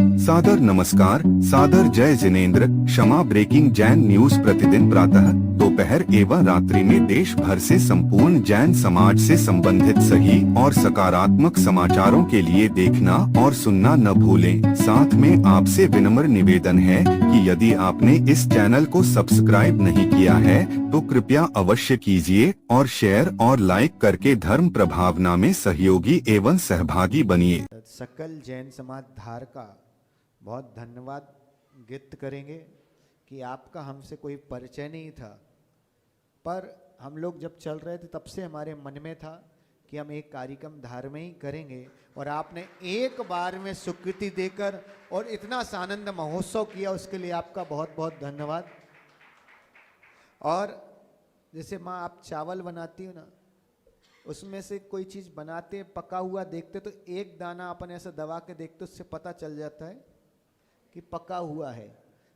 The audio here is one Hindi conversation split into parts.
सादर नमस्कार, सादर जय जिनेंद्र। क्षमा ब्रेकिंग जैन न्यूज प्रतिदिन प्रातः, दोपहर एवं रात्रि में देश भर से संपूर्ण जैन समाज से संबंधित सही और सकारात्मक समाचारों के लिए देखना और सुनना न भूलें। साथ में आपसे विनम्र निवेदन है कि यदि आपने इस चैनल को सब्सक्राइब नहीं किया है तो कृपया अवश्य कीजिए और शेयर और लाइक करके धर्म प्रभावना में सहयोगी एवं सहभागी बनिए। सकल जैन समाज धार का बहुत धन्यवाद व्यक्त करेंगे कि आपका हमसे कोई परिचय नहीं था, पर हम लोग जब चल रहे थे तब से हमारे मन में था कि हम एक कार्यक्रम धार में ही करेंगे, और आपने एक बार में स्वीकृति देकर और इतना आनंद महोत्सव किया, उसके लिए आपका बहुत बहुत धन्यवाद। और जैसे माँ आप चावल बनाती हो ना, उसमें से कोई चीज़ बनाते पका हुआ देखते तो एक दाना अपन ऐसा दबा के देखते, उससे पता चल जाता है कि पका हुआ है।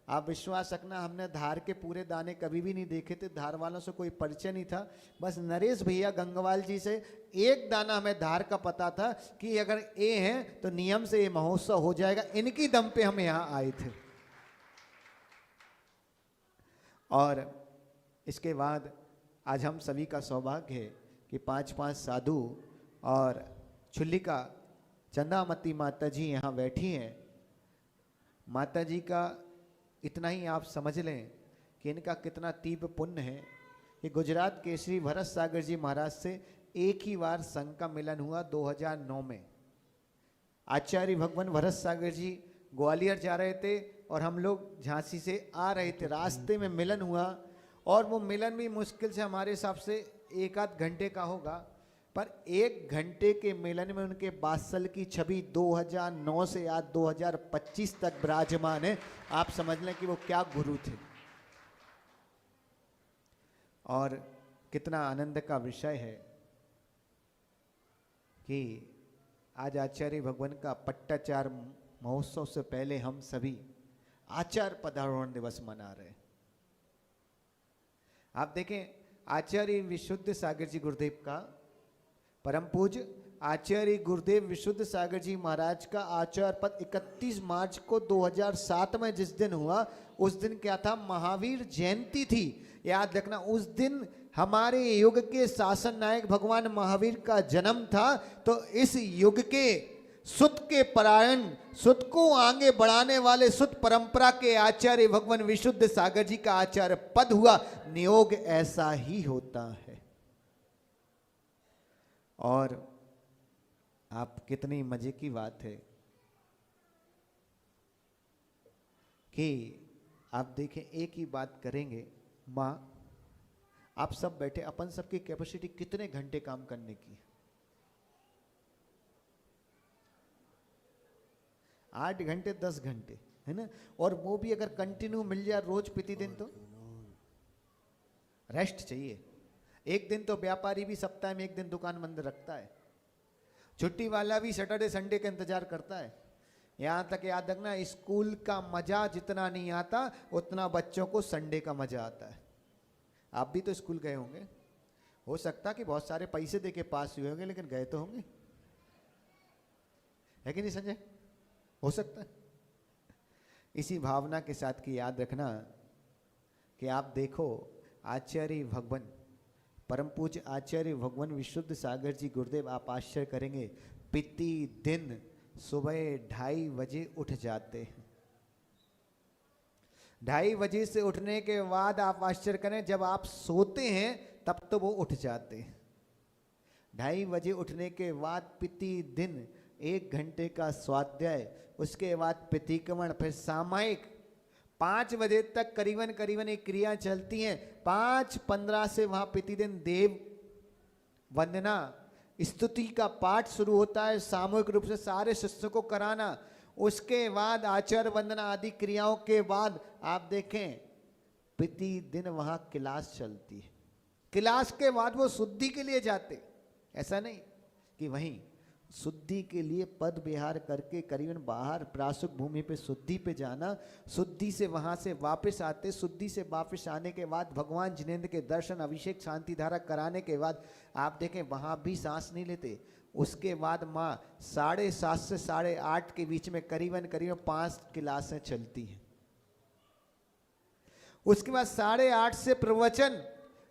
आप विश्वास रखना, हमने धार के पूरे दाने कभी भी नहीं देखे थे, धार वालों से कोई परिचय नहीं था, बस नरेश भैया गंगवाल जी से एक दाना हमें धार का पता था कि अगर ये है तो नियम से ये महोत्सव हो जाएगा। इनकी दम पे हम यहाँ आए थे। और इसके बाद आज हम सभी का सौभाग्य है कि 5 साधु और छुल्लिका चंदामती माता जी यहाँ बैठी हैं। माता जी का इतना ही आप समझ लें कि इनका कितना तीव्र पुण्य है कि गुजरात के श्री भरत सागर जी महाराज से एक ही बार संघ का मिलन हुआ 2009 में। आचार्य भगवान भरत सागर जी ग्वालियर जा रहे थे और हम लोग झांसी से आ रहे थे, रास्ते में मिलन हुआ, और वो मिलन भी मुश्किल से हमारे हिसाब से 1-8 घंटे का होगा, पर 1 घंटे के मिलन में उनके बात्सल की छवि 2009 से आज 2025 तक विराजमान है। आप समझ लें कि वो क्या गुरु थे। और कितना आनंद का विषय है कि आज आचार्य भगवान का पट्टाचार महोत्सव से पहले हम सभी आचार्य पदारोहण दिवस मना रहे हैं। आप देखें, आचार्य विशुद्ध सागर जी गुरुदेव का, परम पूज्य आचार्य गुरुदेव विशुद्ध सागर जी महाराज का आचार्य पद 31 मार्च को 2007 में जिस दिन हुआ, उस दिन क्या था? महावीर जयंती थी। याद रखना, उस दिन हमारे युग के शासन नायक भगवान महावीर का जन्म था। तो इस युग के सुत के परायण, सुत को आगे बढ़ाने वाले सुत परंपरा के आचार्य भगवान विशुद्ध सागर जी का आचार्य पद हुआ। नियोग ऐसा ही होता है। और आप कितनी मजे की बात है कि आप देखें, एक ही बात करेंगे। माँ आप सब बैठे, अपन सबकी कैपेसिटी कितने घंटे काम करने की? 8 घंटे 10 घंटे, है ना? और वो भी अगर कंटिन्यू मिल जाए रोज प्रतिदिन, तो रेस्ट चाहिए। एक दिन तो व्यापारी भी सप्ताह में एक दिन दुकान बंद रखता है, छुट्टी वाला भी सैटरडे संडे का इंतजार करता है। यहाँ तक याद रखना, स्कूल का मजा जितना नहीं आता उतना बच्चों को संडे का मजा आता है। आप भी तो स्कूल गए होंगे, हो सकता कि बहुत सारे पैसे देके पास हुए होंगे, लेकिन गए तो होंगे, है कि नहीं संजय? हो सकता है। इसी भावना के साथ की याद रखना कि आप देखो, आचार्य भगवान परम पूज्य आचार्य भगवान विशुद्ध सागर जी गुरुदेव, आप आश्चर्य करेंगे, प्रति दिन सुबह 2:30 बजे उठ जाते हैं। 2:30 बजे से उठने के बाद आप आश्चर्य करें, जब आप सोते हैं तब तो वो उठ जाते हैं। 2:30 बजे उठने के बाद प्रति दिन 1 घंटे का स्वाध्याय, उसके बाद प्रतिक्रमण, फिर सामायिक 5 बजे तक करीबन एक क्रिया चलती हैं। 5:15 से वहां प्रतिदिन देव वंदना स्तुति का पाठ शुरू होता है, सामूहिक रूप से सारे शिष्यों को कराना। उसके बाद आचार्य वंदना आदि क्रियाओं के बाद आप देखें प्रतिदिन वहां क्लास चलती है। क्लास के बाद वो शुद्धि के लिए जाते, ऐसा नहीं कि वहीं शुद्धि के लिए पद विहार करके करीबन बाहर प्रासुक भूमि पे शुद्धि पे जाना, शुद्धि से वहां से वापस आते, शुद्धि से वापस आने के बाद भगवान जिनेंद्र के दर्शन, अभिषेक, शांति धारा कराने के बाद आप देखें वहां भी सांस नहीं लेते, उसके बाद माँ 7:30 से 8:30 के बीच में करीबन 5 क्लासें चलती हैं। उसके बाद 8:30 से प्रवचन।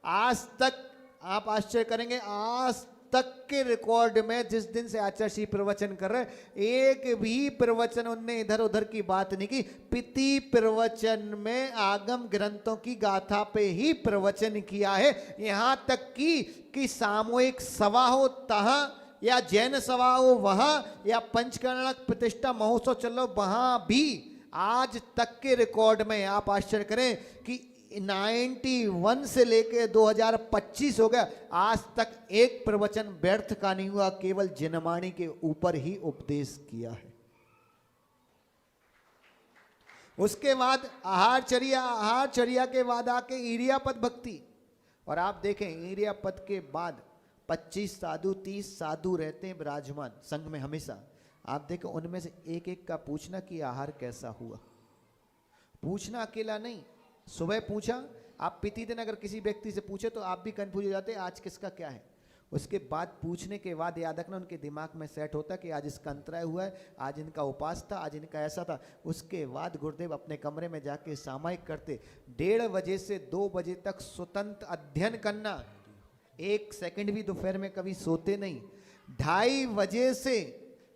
आज तक आप आश्चर्य करेंगे, आज तक के रिकॉर्ड में जिस दिन से आचार्य श्री प्रवचन कर रहे, एक भी प्रवचन उनने इधर उधर की बात नहीं की। पिति प्रवचन में आगम ग्रंथों की गाथा पे ही प्रवचन किया है। यहां तक कि सामूहिक सभा हो तहां, या जैन सभा हो वहां, या पंचकर्णक प्रतिष्ठा महोत्सव चल रहा हो वहां भी आज तक के रिकॉर्ड में आप आश्चर्य करें कि 91 से लेके 2025 हो गया, आज तक एक प्रवचन व्यर्थ का नहीं हुआ, केवल जनमाणी के ऊपर ही उपदेश किया है। उसके बाद आहारचर्या के बाद आके इरियापद भक्ति। और आप देखें इरियापद के बाद 25 साधु 30 साधु रहते हैं विराजमान संघ में हमेशा। आप देखें उनमें से एक एक का पूछना कि आहार कैसा हुआ। पूछना अकेला नहीं, सुबह पूछा। आप पिति दिन अगर किसी व्यक्ति से पूछे तो आप भी कंफ्यूज हो जाते आज किसका क्या है। उसके बाद पूछने के बाद याद रखना उनके दिमाग में सेट होता कि आज इसका अंतराय हुआ है, आज इनका उपास था, आज इनका ऐसा था। उसके बाद गुरुदेव अपने कमरे में जाके सामायिक करते। 1:30 बजे से 2 बजे तक स्वतंत्र अध्ययन करना, 1 सेकंड भी दोपहर में कभी सोते नहीं। 2:30 बजे से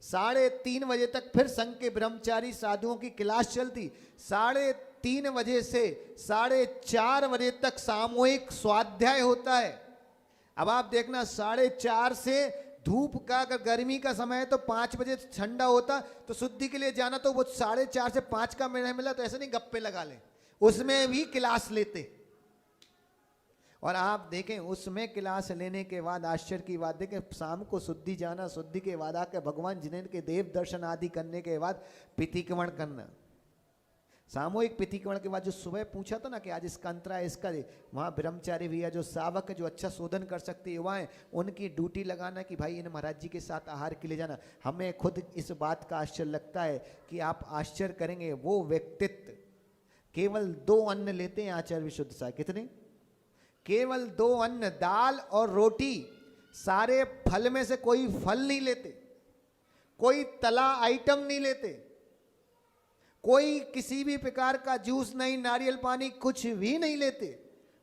3:30 बजे तक फिर संघ के ब्रह्मचारी साधुओं की क्लास चलती। 3:30 बजे से 4:30 बजे तक सामूहिक स्वाध्याय होता है। अब आप देखना 4:30 से धूप का, अगर गर्मी का समय है तो 5 बजे ठंडा होता, तो शुद्धि के लिए जाना तो वो 4:30 से 5 का मिला तो ऐसे नहीं गप्पे लगा ले, उसमें भी क्लास लेते। और आप देखें उसमें क्लास लेने के बाद आश्चर्य की बात देखें, शाम को शुद्धि जाना, शुद्धि के बाद आकर भगवान जिनेन्द्र के देव दर्शन आदि करने के बाद पितिक्रमण करना। सामूहिक पितिक्रमण के बाद जो सुबह पूछा था ना कि आज इसका अंतराय इसका, वहाँ ब्रह्मचारी भैया जो सावक है, जो अच्छा शोधन कर सकते युवाएं, उनकी ड्यूटी लगाना कि भाई इन महाराज जी के साथ आहार के लिए जाना। हमें खुद इस बात का आश्चर्य लगता है कि आप आश्चर्य करेंगे वो व्यक्तित्व केवल 2 अन्न लेते हैं आचार्य विशुद्ध साहब। कितने? केवल 2 अन्न, दाल और रोटी। सारे फल में से कोई फल नहीं लेते, कोई तला आइटम नहीं लेते, कोई किसी भी प्रकार का जूस नहीं, नारियल पानी कुछ भी नहीं लेते।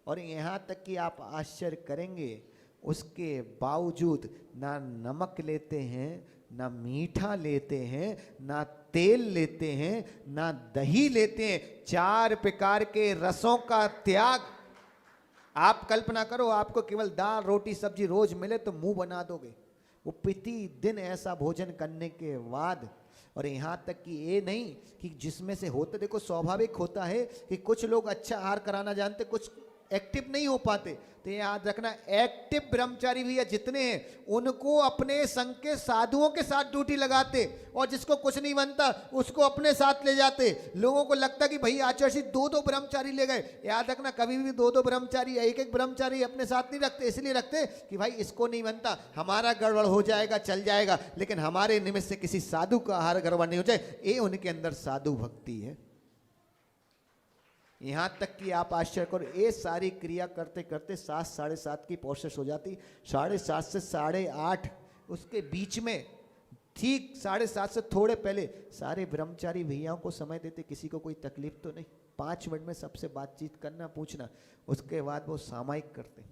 और यहां तक कि आप आश्चर्य करेंगे उसके बावजूद ना नमक लेते हैं, ना मीठा लेते हैं, ना तेल लेते हैं, ना दही लेते हैं। 4 प्रकार के रसों का त्याग। आप कल्पना करो आपको केवल दाल रोटी सब्जी रोज मिले तो मुंह बना दोगे। वो प्रति दिन ऐसा भोजन करने के बाद, और यहाँ तक कि ये नहीं कि जिसमें से होता, देखो स्वाभाविक होता है कि कुछ लोग अच्छा आहार कराना जानते, कुछ एक्टिव नहीं हो पाते। तो याद रखना एक्टिव ब्रह्मचारी भैया जितने हैं उनको अपने संघ के साधुओं के साथ ड्यूटी लगाते, और जिसको कुछ नहीं बनता उसको अपने साथ ले जाते। लोगों को लगता कि भाई आचार्य 2 ब्रह्मचारी ले गए। याद रखना कभी भी 2 ब्रह्मचारी, एक ब्रह्मचारी अपने साथ नहीं रखते। इसलिए रखते कि भाई इसको नहीं बनता, हमारा गड़बड़ हो जाएगा, चल जाएगा, लेकिन हमारे निमित्त से किसी साधु का आहार गड़बड़ नहीं हो जाए। ये उनके अंदर साधु भक्ति है। यहाँ तक कि आप आश्चर्य करो, ये सारी क्रिया करते करते 7 साढ़े 7 की प्रोसेस हो जाती। 7:30 से 8:30 उसके बीच में, ठीक 7:30 से थोड़े पहले सारे ब्रह्मचारी भैयाओं को समय देते, किसी को कोई तकलीफ तो नहीं। 5 मिनट में सबसे बातचीत करना, पूछना। उसके बाद वो सामायिक करते।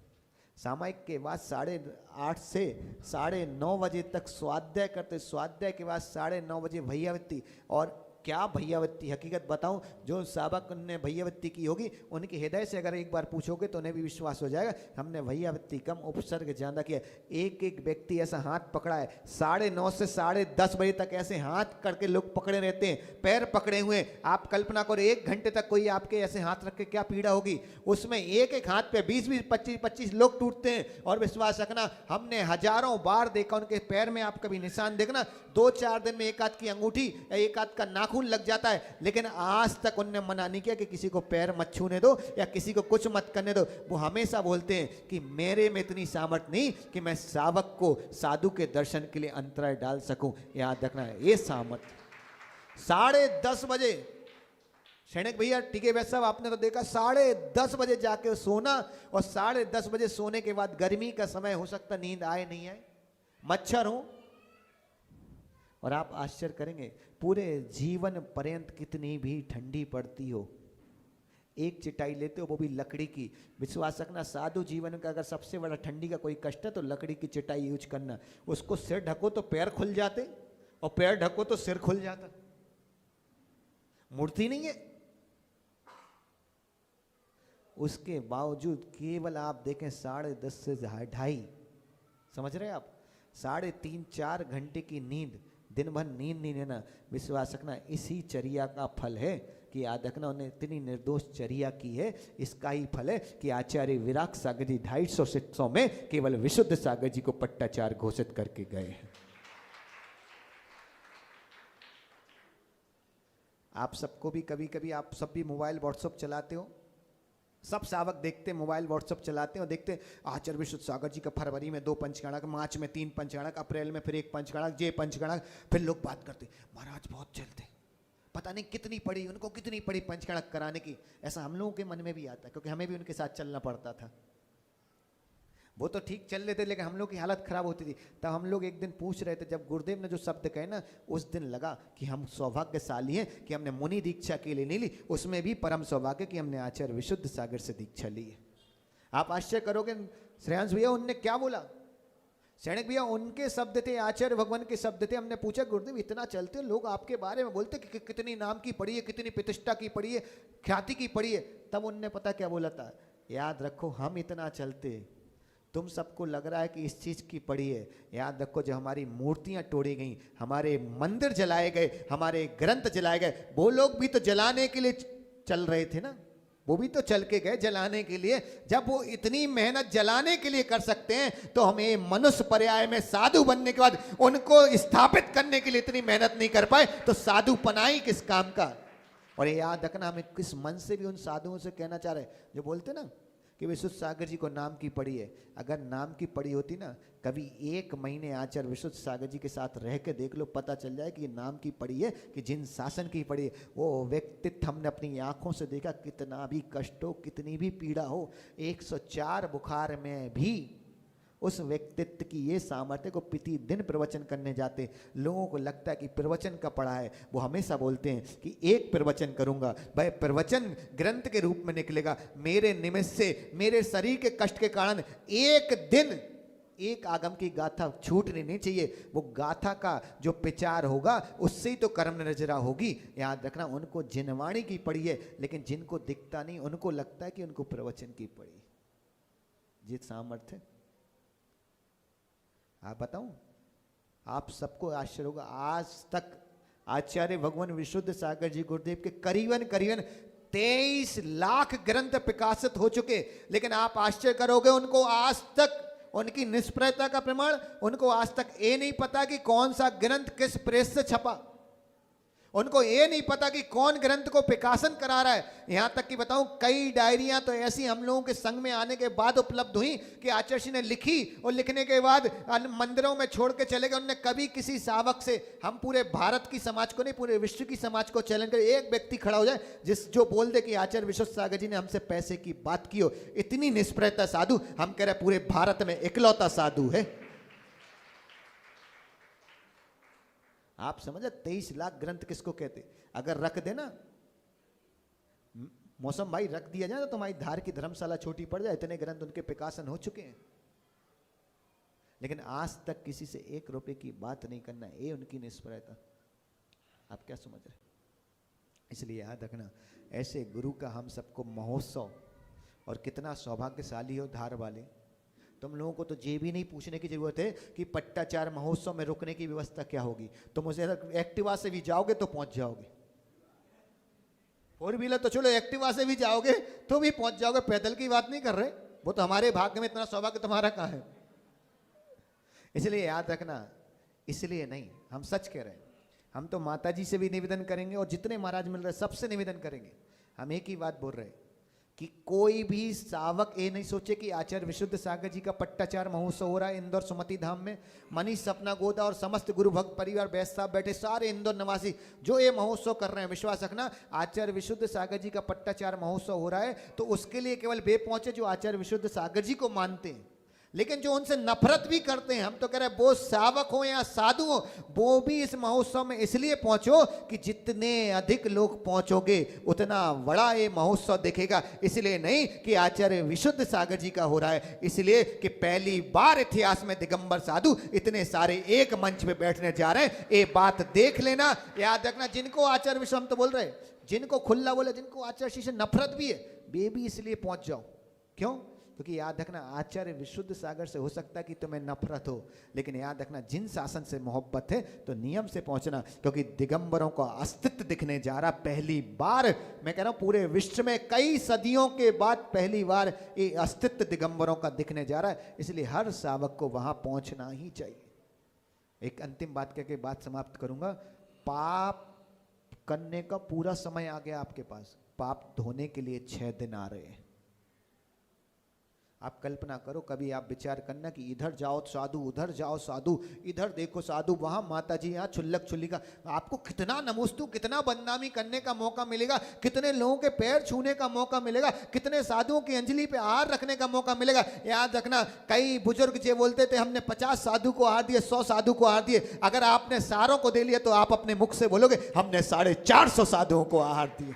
सामायिक के बाद 8:30 से 9:30 बजे तक स्वाध्याय करते। स्वाध्याय के बाद 9:30 बजे भैयावृत्ति। और क्या भैयावृत्ति, हकीकत बताऊं, जो साबक ने भैयावृत्ति की होगी उनके हृदय से अगर एक बार पूछोगे तो उन्हें भी विश्वास हो जाएगा हमने भैयावृत्ति कम उपसर्ग ज्यादा किया। एक एक व्यक्ति ऐसा हाथ पकड़ा है, 9:30 से 10:30 बजे तक ऐसे हाथ करके लोग पकड़े रहते हैं, पैर पकड़े हुए। आप कल्पना करो 1 घंटे तक कोई आपके ऐसे हाथ रख के क्या पीड़ा होगी। उसमें एक एक हाथ पे 20-20, 25-25 लोग टूटते हैं। और विश्वास रखना हमने हजारों बार देखा उनके पैर में, आप कभी निशान देखना, 2-4 दिन में एक हाथ की अंगूठी या एक हाथ का नाखून लग जाता है। लेकिन आज तक उन्होंने मना नहीं किया कि किसी को पैर मत छूने दो या किसी को कुछ मत करने दो। वो हमेशा बोलते हैं कि मेरे में इतनी सामर्थ्य नहीं कि मैं सावक को साधु के दर्शन के लिए अंतराय डाल सकूं। याद रखना है ये सामर्थ्य। 10:30 बजे सैनिक भैया टीके वैद साहब आपने तो देखा 10:30 बजे जाके सोना, और 10:30 बजे सोने के बाद गर्मी का समय हो सकता नींद आए नहीं आए, मच्छर हो, और आप आश्चर्य करेंगे, पूरे जीवन पर्यंत कितनी भी ठंडी पड़ती हो, एक चटाई लेते हो वो भी लकड़ी की। विश्वास रखना, साधु जीवन का अगर सबसे बड़ा ठंडी का कोई कष्ट है तो लकड़ी की चटाई यूज करना। उसको सिर ढको तो पैर खुल जाते, और पैर ढको तो सिर खुल जाता। मूर्ति नहीं है। उसके बावजूद केवल आप देखें 10:30 से 2:30, समझ रहे हैं आप, 3.5-4 घंटे की नींद, दिन भर नींद नहीं लेना। विश्वास रखना, इसी चर्या का फल है कि याद रखना उन्हें इतनी निर्दोष चर्या की है। इसका ही फल है कि आचार्य विराग सागर जी 250 में केवल विशुद्ध सागर जी को पट्टाचार घोषित करके गए हैं। आप सबको भी कभी कभी, आप सब भी मोबाइल व्हाट्सएप चलाते हो, सब सावक देखते मोबाइल व्हाट्सएप चलाते हो, देखते आचार्य विशुद्ध सागर जी का फरवरी में 2 पंचगणक, मार्च में 3 पंचगणक, अप्रैल में फिर 1 पंचगणक, जे पंचगणक। फिर लोग बात करते, महाराज बहुत चलते, पता नहीं कितनी पड़ी उनको, कितनी पड़ी पंचगणक कराने की। ऐसा हम लोगों के मन में भी आता है, क्योंकि हमें भी उनके साथ चलना पड़ता था। वो तो ठीक चल रहे थे, लेकिन हम लोग की हालत खराब होती थी। तब हम लोग एक दिन पूछ रहे थे, जब गुरुदेव ने जो शब्द कहे ना, उस दिन लगा कि हम सौभाग्यशाली हैं कि हमने मुनि दीक्षा के लिए नहीं ली, उसमें भी परम सौभाग्य कि हमने आचार्य विशुद्ध सागर से दीक्षा ली है। आप आश्चर्य करोगे, श्रेयांश भैया उनने क्या बोला, सैनिक भैया उनके शब्द थे, आचार्य भगवान के शब्द थे। हमने पूछा गुरुदेव इतना चलते लोग आपके बारे में बोलते कि कितनी नाम की पड़ी है, कितनी प्रतिष्ठा की पड़ी है, ख्याति की पड़ी है। तब उनने पता क्या बोला था, याद रखो हम इतना चलते, तुम सबको लग रहा है कि इस चीज की पड़ी है, याद रखो जो हमारी मूर्तियां तोड़ी गई, हमारे मंदिर जलाए गए, हमारे ग्रंथ जलाए गए, वो लोग भी तो जलाने के लिए चल रहे थे ना, वो भी तो चल के गए जलाने के लिए। जब वो इतनी मेहनत जलाने के लिए कर सकते हैं, तो हमें मनुष्य पर्याय में साधु बनने के बाद उनको स्थापित करने के लिए इतनी मेहनत नहीं कर पाए, तो साधु पनाई किस काम का। और ये याद रखना, हमें किस मन से भी उन साधुओं से कहना चाह रहे जो बोलते ना कि विशुद्ध सागर जी को नाम की पड़ी है। अगर नाम की पड़ी होती ना, कभी 1 महीने आचार्य विशुद्ध सागर जी के साथ रह के देख लो, पता चल जाए कि ये नाम की पड़ी है कि जिन शासन की पड़ी है। वो व्यक्तित्व हमने अपनी आंखों से देखा, कितना भी कष्ट हो, कितनी भी पीड़ा हो, 104 बुखार में भी उस व्यक्तित्व की ये सामर्थ्य को प्रतिदिन प्रवचन करने जाते। लोगों को लगता है कि प्रवचन का पढ़ा है, वो हमेशा बोलते हैं कि एक प्रवचन करूंगा, भाई प्रवचन ग्रंथ के रूप में निकलेगा। मेरे निमित्त से, मेरे शरीर के कष्ट के कारण एक दिन एक आगम की गाथा छूटनी नहीं चाहिए। वो गाथा का जो प्रचार होगा उससे ही तो कर्म नजरा होगी। याद रखना, उनको जिनवाणी की पड़ी है, लेकिन जिनको दिखता नहीं उनको लगता है कि उनको प्रवचन की पड़ी। जित सामर्थ्य आप बताऊं, आप सबको आश्चर्य होगा, आज तक आचार्य भगवान विशुद्ध सागर जी गुरुदेव के करीबन 23 लाख ग्रंथ प्रकाशित हो चुके, लेकिन आप आश्चर्य करोगे उनको आज तक, उनकी निष्प्रयता का प्रमाण, उनको आज तक ये नहीं पता कि कौन सा ग्रंथ किस प्रेस से छपा। उनको ये नहीं पता कि कौन ग्रंथ को प्रकाशन करा रहा है। यहां तक कि बताऊं, कई डायरियां तो ऐसी हम लोगों के संग में आने के बाद उपलब्ध हुई कि आचार्य जी ने लिखी और लिखने के बाद मंदिरों में छोड़ के चले गए। उन्होंने कभी किसी सावक से, हम पूरे भारत की समाज को नहीं, पूरे विश्व की समाज को चैलेंज कर, एक व्यक्ति खड़ा हो जाए जो बोल दे कि आचार्य विशुद्ध सागर जी ने हमसे पैसे की बात की हो। इतनी निष्प्रयता साधु, हम कह रहे पूरे भारत में इकलौता साधु है। आप समझे, 23 लाख ग्रंथ किसको कहते। अगर रख देना मौसम भाई, रख दिया जाए तो तुम्हारी धार की धर्मशाला छोटी पड़ जाए, इतने ग्रंथ उनके प्रकाशन हो चुके हैं। लेकिन आज तक किसी से 1 रुपए की बात नहीं करना, ये उनकी निष्प्रयता। आप क्या समझ रहे। इसलिए याद रखना, ऐसे गुरु का हम सबको महोत्सव, और कितना सौभाग्यशाली हो धार वाले, तुम लोगों को तो ये भी नहीं पूछने की जरूरत है कि पट्टाचार महोत्सव में रुकने की व्यवस्था क्या होगी। तुम उसे एक्टिवा से भी जाओगे तो पहुंच जाओगे, 4 व्हीलर तो चलो, एक्टिवा से भी जाओगे तो भी पहुंच जाओगे, पैदल की बात नहीं कर रहे। वो तो हमारे भाग्य में इतना सौभाग्य तुम्हारा कहाँ है। इसलिए याद रखना, इसलिए नहीं, हम सच कह रहे हैं। हम तो माता जी से भी निवेदन करेंगे और जितने महाराज मिल रहे सबसे निवेदन करेंगे। हम एक ही बात बोल रहे हैं कि कोई भी सावक ये नहीं सोचे कि आचार्य विशुद्ध सागर जी का पट्टाचार महोत्सव हो रहा है इंदौर सुमति धाम में, मनीष सपना गोदा और समस्त गुरु भक्त परिवार बैस साहब बैठे, सारे इंदौर निवासी जो ये महोत्सव कर रहे हैं, विश्वास रखना आचार्य विशुद्ध सागर जी का पट्टाचार महोत्सव हो रहा है तो उसके लिए केवल वे पहुंचे जो आचार्य विशुद्ध सागर जी को मानते हैं। लेकिन जो उनसे नफरत भी करते हैं, हम तो कह रहे हैं वो सावक हो या साधु हो, वो भी इस महोत्सव में इसलिए पहुंचो कि जितने अधिक लोग पहुंचोगे उतना बड़ा ये महोत्सव दिखेगा। इसलिए नहीं कि आचार्य विशुद्ध सागर जी का हो रहा है, इसलिए कि पहली बार इतिहास में दिगंबर साधु इतने सारे एक मंच पे बैठने जा रहे हैं। ये बात देख लेना, याद रखना। जिनको आचार्य विश्व, हम तो बोल रहे हैं, जिनको खुला बोले, जिनको आचार्य शिष्य नफरत भी है, वे भी इसलिए पहुंच जाओ। क्यों? क्योंकि याद रखना, आचार्य विशुद्ध सागर से हो सकता है कि तुम्हें नफरत हो, लेकिन याद रखना जिन शासन से मोहब्बत है तो नियम से पहुंचना, क्योंकि दिगंबरों का अस्तित्व दिखने जा रहा पहली बार। मैं कह रहा हूं पूरे विश्व में कई सदियों के बाद पहली बार ये अस्तित्व दिगंबरों का दिखने जा रहा है, इसलिए हर सावक को वहां पहुंचना ही चाहिए। एक अंतिम बात कह के बात समाप्त करूंगा। पाप करने का पूरा समय आ गया आपके पास, पाप धोने के लिए 6 दिन आ रहे हैं। आप कल्पना करो, कभी आप विचार करना कि इधर जाओ साधु, उधर जाओ साधु, इधर देखो साधु, वहां माता जी, यहाँ छुल्लक छुल्लिका, आपको कितना नमोस्तु, कितना बदनामी करने का मौका मिलेगा, कितने लोगों के पैर छूने का मौका मिलेगा, कितने साधुओं की अंजलि पे हार रखने का मौका मिलेगा। याद रखना, कई बुजुर्ग जो बोलते थे हमने 50 साधु को हार दिए, 100 साधु को हार दिए, अगर आपने सारों को दे लिया तो आप अपने मुख से बोलोगे हमने 450 साधुओं को हार दिए।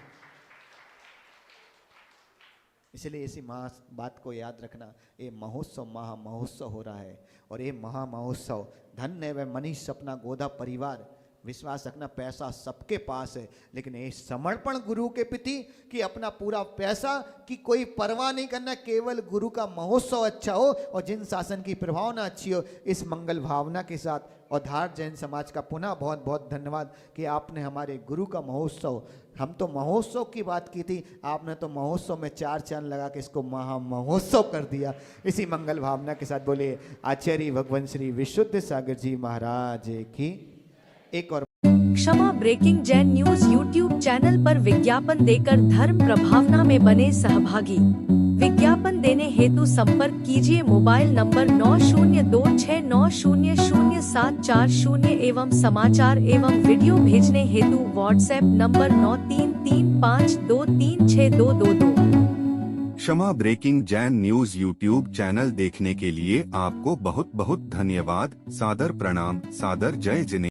इसलिए इसी बात को याद रखना, ये महोत्सव महा महोत्सव हो रहा है, और ये महा महोत्सव धन्य है वह मनीष सपना गोधा परिवार। विश्वास रखना, पैसा सबके पास है, लेकिन ये समर्पण गुरु के प्रति कि अपना पूरा पैसा की कोई परवाह नहीं करना, केवल गुरु का महोत्सव अच्छा हो और जिन शासन की प्रभावना अच्छी हो, इस मंगल भावना के साथ। और धार जैन समाज का पुनः बहुत बहुत धन्यवाद कि आपने हमारे गुरु का महोत्सव, हम तो महोत्सव की बात की थी, आपने तो महोत्सव में 4 चांद लगा के इसको महा महोत्सव कर दिया। इसी मंगल भावना के साथ बोले आचार्य भगवान श्री विशुद्ध सागर जी महाराज की। एक और Kshama breaking Jain news YouTube channel पर विज्ञापन देकर धर्म प्रभावना में बने सहभागी। विज्ञापन देने हेतु संपर्क कीजिए मोबाइल नंबर 9026900740 एवं समाचार एवं वीडियो भेजने हेतु WhatsApp number 9335236222। Kshama breaking Jain news YouTube channel देखने के लिए आपको बहुत बहुत धन्यवाद। सादर प्रणाम, सादर जय जिनेंद्र।